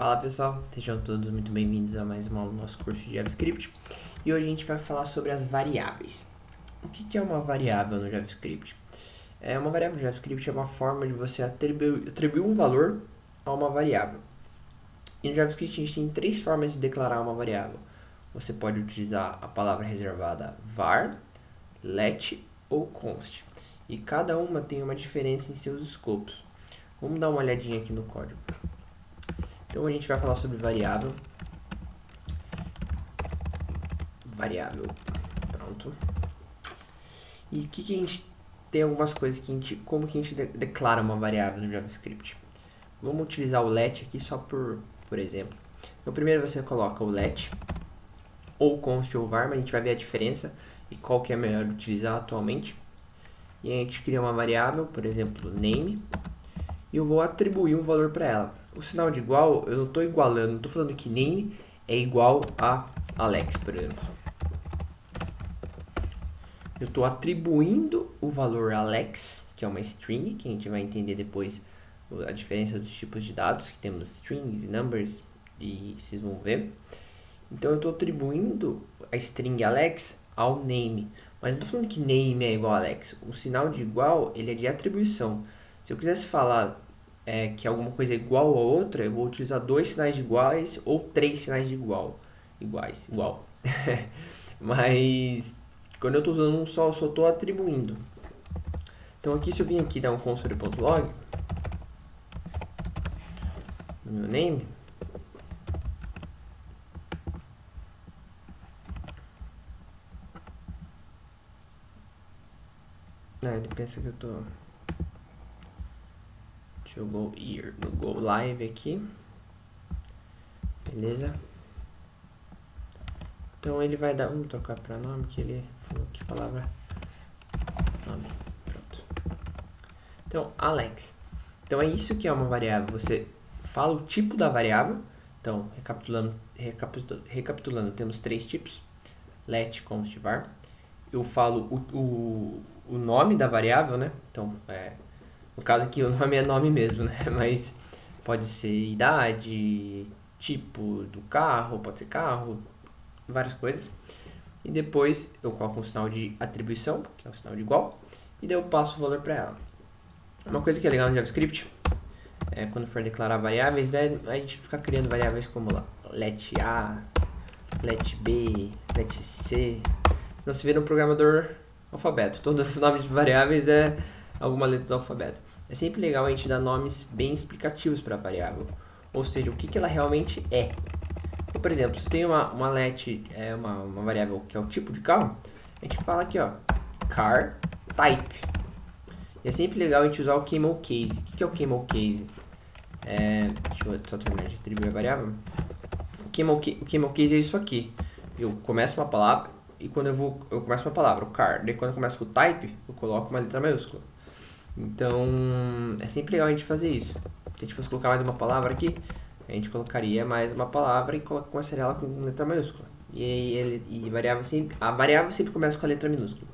Fala pessoal, sejam todos muito bem-vindos a mais uma aula do nosso curso de JavaScript. E hoje a gente vai falar sobre as variáveis. O que é uma variável no JavaScript? Uma variável no JavaScript é uma forma de você atribuir um valor a uma variável. E no JavaScript a gente tem três formas de declarar uma variável. Você pode utilizar a palavra reservada var, let ou const. E cada uma tem uma diferença em seus escopos. Vamos dar uma olhadinha aqui no código. Então a gente vai falar sobre variável. Pronto. E que a gente tem algumas coisas que como que a gente declara uma variável no JavaScript. Vamos utilizar o let aqui só por exemplo. Então primeiro você coloca o let ou const ou var, mas a gente vai ver a diferença e qual que é melhor utilizar atualmente. E a gente cria uma variável, por exemplo, name, e eu vou atribuir um valor para ela. O sinal de igual, eu não estou igualando, não estou falando que name é igual a Alex, por exemplo. Eu estou atribuindo o valor Alex, que é uma string, que a gente vai entender depois a diferença dos tipos de dados, que temos strings e numbers, e vocês vão ver. Então eu estou atribuindo a string Alex ao name, mas não estou falando que name é igual a Alex. O sinal de igual, ele é de atribuição. Se eu quisesse falar que alguma coisa é igual a outra, eu vou utilizar dois sinais de iguais ou três sinais de igual. Mas quando eu estou usando um só, eu só estou atribuindo. Então aqui, se eu vim aqui dar um console.log no meu name, ele pensa que eu tô... Deixa eu go here, no go live aqui. Beleza? Então ele vai dar... Vamos trocar para nome, que ele falou que palavra... Nome. Pronto. Então, Alex. Então é isso que é uma variável. Você fala o tipo da variável. Então, recapitulando, temos três tipos. Let, const, var. Eu falo o nome da variável, né? Então, no caso aqui o nome é nome mesmo, né? Mas pode ser idade, tipo do carro, pode ser carro, várias coisas. E depois eu coloco um sinal de atribuição, que é o sinal de igual, e daí eu passo o valor para ela. Uma coisa que é legal no JavaScript, quando for declarar variáveis, né, a gente fica criando variáveis como let A, let B, let C. Então você vira um programador alfabeto. Todos os nomes de variáveis é alguma letra do alfabeto. É sempre legal a gente dar nomes bem explicativos para a variável. Ou seja, o que ela realmente é. Então, por exemplo, se tem uma let, uma variável que é o tipo de carro, a gente fala aqui, ó, car type. E é sempre legal a gente usar o camel case. O que é o camel case? Deixa eu só terminar de atribuir a variável. O camel case é isso aqui. Eu começo uma palavra e quando eu começo uma palavra, o car, daí quando eu começo com o type, eu coloco uma letra maiúscula. Então, é sempre legal a gente fazer isso. Se a gente fosse colocar mais uma palavra aqui, a gente colocaria mais uma palavra e começaria ela com letra maiúscula. A variável sempre começa com a letra minúscula.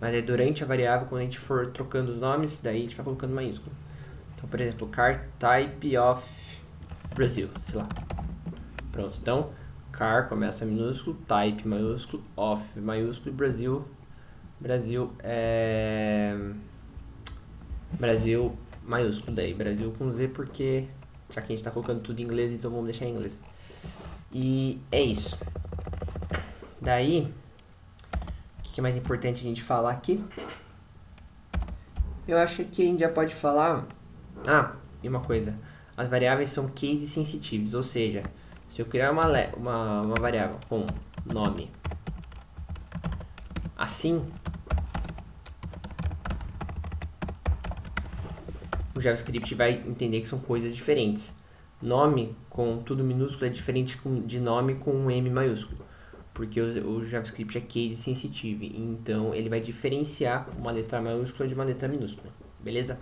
Mas aí durante a variável, quando a gente for trocando os nomes, daí a gente vai colocando maiúsculo. Então, por exemplo, car type of Brazil, sei lá. Pronto, então, car começa minúsculo, type maiúsculo, of maiúsculo e Brasil maiúsculo daí. Brasil com Z porque já que a gente está colocando tudo em inglês, então vamos deixar em inglês. E é isso. Daí, o que é mais importante a gente falar aqui? Eu acho que aqui a gente já pode falar... e uma coisa. As variáveis são case sensitives, ou seja, se eu criar uma variável com nome assim, o JavaScript vai entender que são coisas diferentes. Nome com tudo minúsculo é diferente de nome com um M maiúsculo, porque o JavaScript é case sensitive, então ele vai diferenciar uma letra maiúscula de uma letra minúscula, beleza?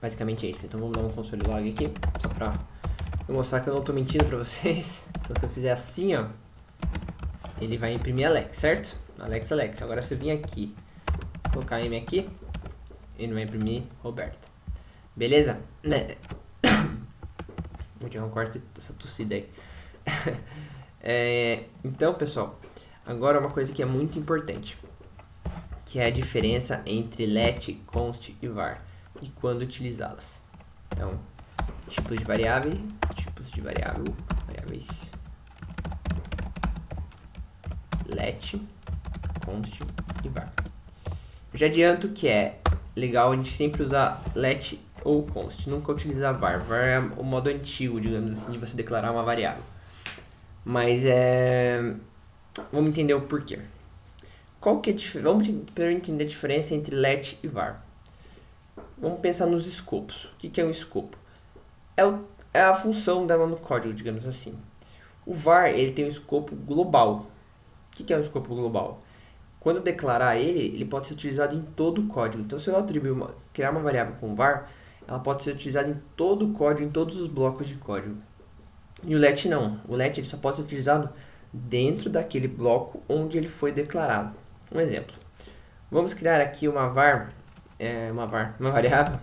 Basicamente é isso. Então vamos dar um console log aqui, só pra eu mostrar que eu não tô mentindo pra vocês. Então se eu fizer assim, ó, ele vai imprimir Alex, certo? Alex. Agora se eu vir aqui, colocar M aqui, ele vai imprimir Roberto. Beleza? Vou tirar um quarto essa tossida aí. Então, pessoal, agora uma coisa que é muito importante, que é a diferença entre let, const e var e quando utilizá-las. Então, tipos de variáveis, variáveis, let, const e var. Eu já adianto que é legal a gente sempre usar let ou const, nunca utilizar var. Var é o modo antigo, digamos assim, de você declarar uma variável. Mas vamos entender o porquê. Vamos primeiro entender a diferença entre let e var. Vamos pensar nos escopos. O que é um escopo? É a função dela no código, digamos assim. O var ele tem um escopo global. O que é um escopo global? Quando eu declarar ele pode ser utilizado em todo o código. Então, se eu criar uma variável com var, ela pode ser utilizada em todo o código, em todos os blocos de código. E o let não. O let ele só pode ser utilizado dentro daquele bloco onde ele foi declarado. Um exemplo. Vamos criar aqui uma variável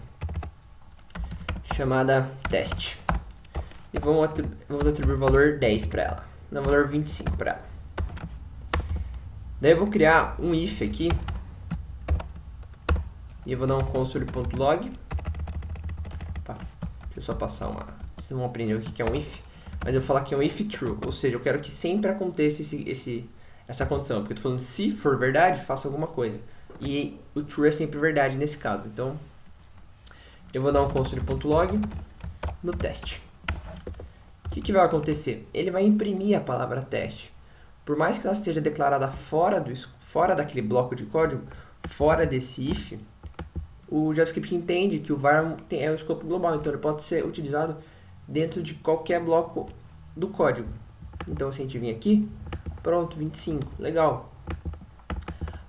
chamada teste. E vamos atribuir o valor 10 para ela. Não, o valor 25 para ela. Daí eu vou criar um if aqui. E eu vou dar um console.log. Deixa eu só passar uma... Vocês vão aprender o que é um if. Mas eu vou falar que é um if true. Ou seja, eu quero que sempre aconteça essa condição. Porque eu estou falando se for verdade, faça alguma coisa. E o true é sempre verdade nesse caso. Então, eu vou dar um console.log no teste. O que vai acontecer? Ele vai imprimir a palavra teste. Por mais que ela esteja declarada fora daquele bloco de código, fora desse if, o JavaScript entende que o var é um escopo global, então ele pode ser utilizado dentro de qualquer bloco do código. Então, se a gente vir aqui, pronto, 25, legal.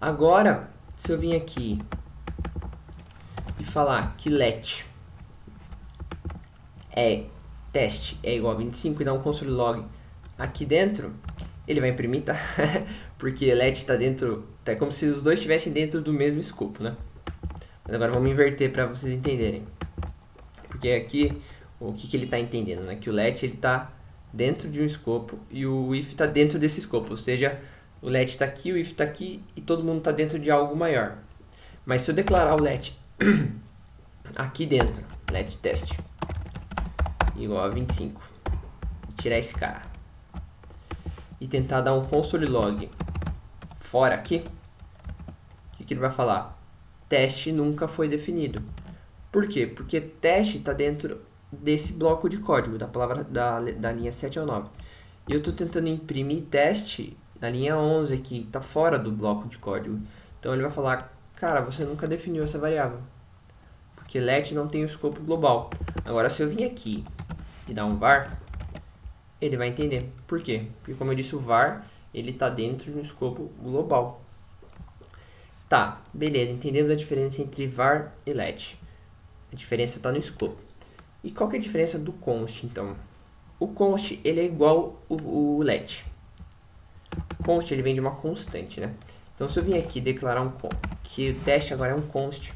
Agora, se eu vir aqui e falar que let teste é igual a 25 e dar um console log aqui dentro, ele vai imprimir, tá? Porque let está dentro, é como se os dois estivessem dentro do mesmo escopo, né? Mas agora vamos inverter para vocês entenderem. Porque aqui, o que ele está entendendo, né? Que o let ele está dentro de um escopo e o if está dentro desse escopo. Ou seja, o let está aqui, o if está aqui e todo mundo está dentro de algo maior. Mas se eu declarar o let aqui dentro, let teste igual a 25, tirar esse cara e tentar dar um console log fora aqui, o que ele vai falar? Teste nunca foi definido. Por quê? Porque teste está dentro desse bloco de código, da palavra da linha 7 ao 9. E eu estou tentando imprimir teste na linha 11 que está fora do bloco de código. Então ele vai falar, cara, você nunca definiu essa variável. Porque let não tem o escopo global. Agora se eu vir aqui e dar um var, ele vai entender. Por quê? Porque como eu disse, o var ele está dentro de um escopo global. Tá, beleza, entendemos a diferença entre var e let. A diferença está no escopo. E qual que é a diferença do const, então? O const ele é igual o let. Const ele vem de uma constante, né? Então se eu vim aqui declarar que o teste agora é um const,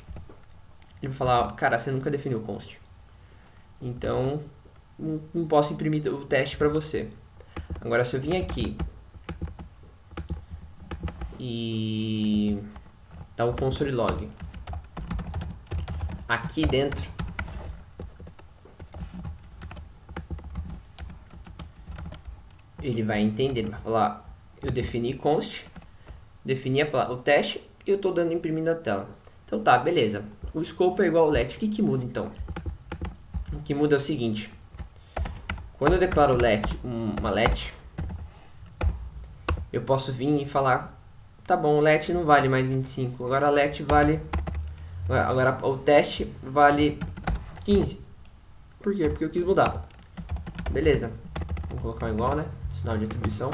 ele vai falar, cara, você nunca definiu o const. Então, não posso imprimir o teste para você. Agora se eu vim aqui e dar um console log aqui dentro, ele vai entender, ele vai falar, eu defini const, defini o teste e eu estou dando imprimir na tela. Então tá, beleza. O scope é igual ao let. O que muda então? O que muda é o seguinte. Quando eu declaro uma let, eu posso vir e falar, tá bom, o let não vale mais 25, agora a let vale, agora o teste vale 15. Por quê? Porque eu quis mudar. Beleza. Vou colocar um igual, né? Sinal de atribuição.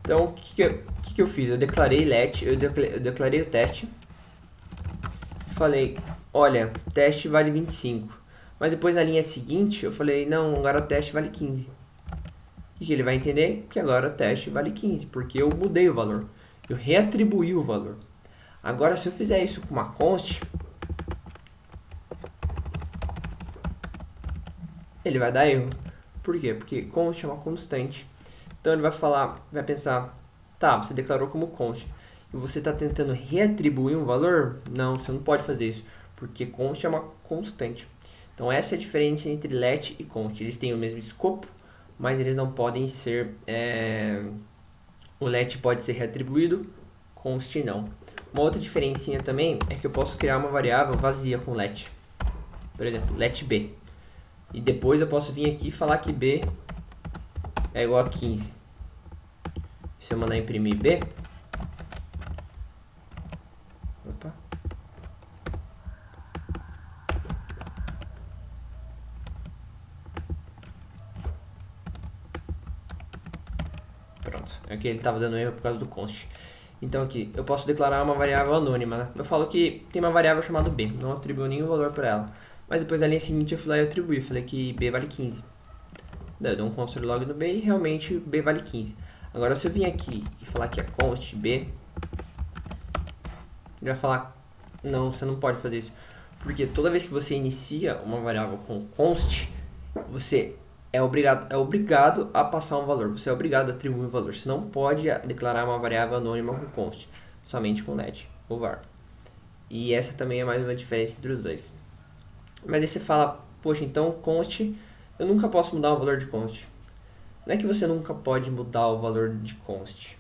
Então, o que eu fiz? Eu declarei let, eu declarei o teste. Falei, olha, teste vale 25. Mas depois na linha seguinte, eu falei, não, agora o teste vale 15. O que ele vai entender? Que agora o teste vale 15, porque eu mudei o valor. Eu reatribuí o valor. Agora, se eu fizer isso com uma const, ele vai dar erro. Por quê? Porque const é uma constante. Então ele vai falar, vai pensar, tá, você declarou como const e você está tentando reatribuir um valor? Não, você não pode fazer isso, porque const é uma constante. Então essa é a diferença entre let e const. Eles têm o mesmo escopo, mas eles não podem ser... O let pode ser reatribuído, const não. Uma outra diferencinha também é que eu posso criar uma variável vazia com let. Por exemplo, let b. E depois eu posso vir aqui e falar que b é igual a 15. Se eu mandar imprimir b... Opa. Pronto. Aqui ele estava dando erro por causa do const. Então aqui, eu posso declarar uma variável anônima, né? Eu falo que tem uma variável chamada b, não atribuo nenhum valor para ela. Mas depois na linha seguinte eu fui lá e atribuí, falei que b vale 15. Daí eu dou um const log no b e realmente b vale 15. Agora se eu vim aqui e falar que é const b, ele vai falar, não, você não pode fazer isso. Porque toda vez que você inicia uma variável com const, você é obrigado a passar um valor. Você é obrigado a atribuir um valor. Você não pode declarar uma variável anônima com const, somente com let ou var. E essa também é mais uma diferença entre os dois. Mas aí você fala, poxa, então const, eu nunca posso mudar o valor de const. Não é que você nunca pode mudar o valor de const.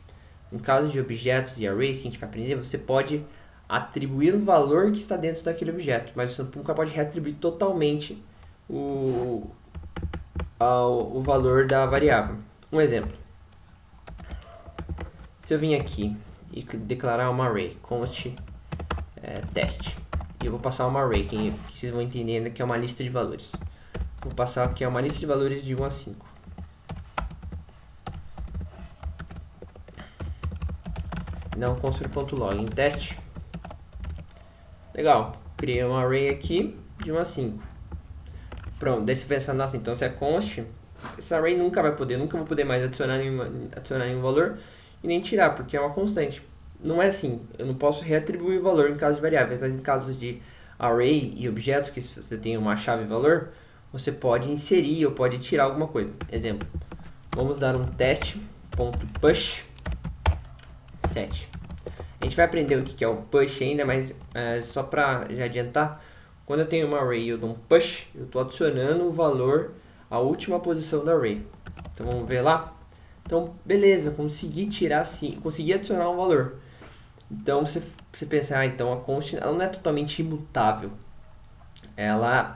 No caso de objetos e arrays que a gente vai aprender, você pode atribuir o valor que está dentro daquele objeto, mas você nunca pode reatribuir totalmente o valor da variável. Um exemplo. Se eu vim aqui e declarar uma array, const teste, e eu vou passar uma array, que vocês vão entender que é uma lista de valores. Vou passar aqui uma lista de valores de 1 a 5. Dá um construir.log em teste. Legal, criei uma array aqui de 1 a 5. Pronto, daí você pensa, nossa, então se é const, essa array nunca vou poder mais adicionar nenhum valor e nem tirar, porque é uma constante. Não é assim, eu não posso reatribuir o valor em caso de variáveis, mas em casos de array e objetos, que se você tem uma chave valor, você pode inserir ou pode tirar alguma coisa. Exemplo, vamos dar um teste.push 7. A gente vai aprender o que é o push ainda, mas só para já adiantar, quando eu tenho uma array e eu dou um push, eu estou adicionando o valor à última posição da array. Então vamos ver lá. Então beleza, consegui tirar sim, consegui adicionar um valor. Então você pensa, então a const ela não é totalmente imutável.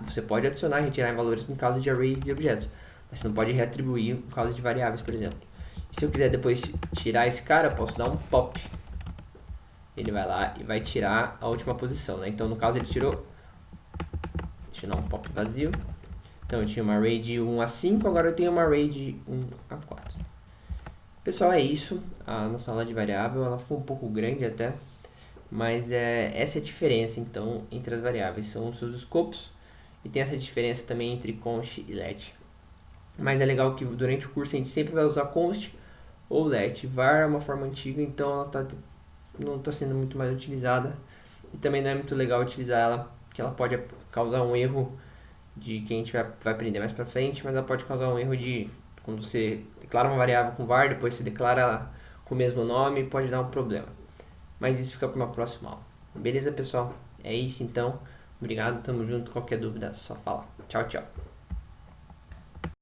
Você pode adicionar e retirar em valores no caso de arrays e objetos, mas você não pode reatribuir no caso de variáveis, por exemplo. E se eu quiser depois tirar esse cara, eu posso dar um pop. Ele vai lá e vai tirar a última posição, né? Então no caso ele tirou, deixa eu dar um pop vazio. Então eu tinha uma array de 1 a 5, agora eu tenho uma array de 1 a 4. Pessoal, é isso. A nossa aula de variável, ela ficou um pouco grande até, mas essa é a diferença então entre as variáveis, são os seus escopos, e tem essa diferença também entre const e let. Mas é legal que durante o curso a gente sempre vai usar const ou let. Var é uma forma antiga, então ela não está sendo muito mais utilizada, e também não é muito legal utilizar ela, porque ela pode causar um erro de que a gente vai aprender mais pra frente, mas ela pode causar um erro de quando você declara uma variável com var, depois você declara ela com o mesmo nome, pode dar um problema. Mas isso fica para uma próxima aula. Beleza, pessoal? É isso então. Obrigado, tamo junto. Qualquer dúvida, só fala. Tchau, tchau.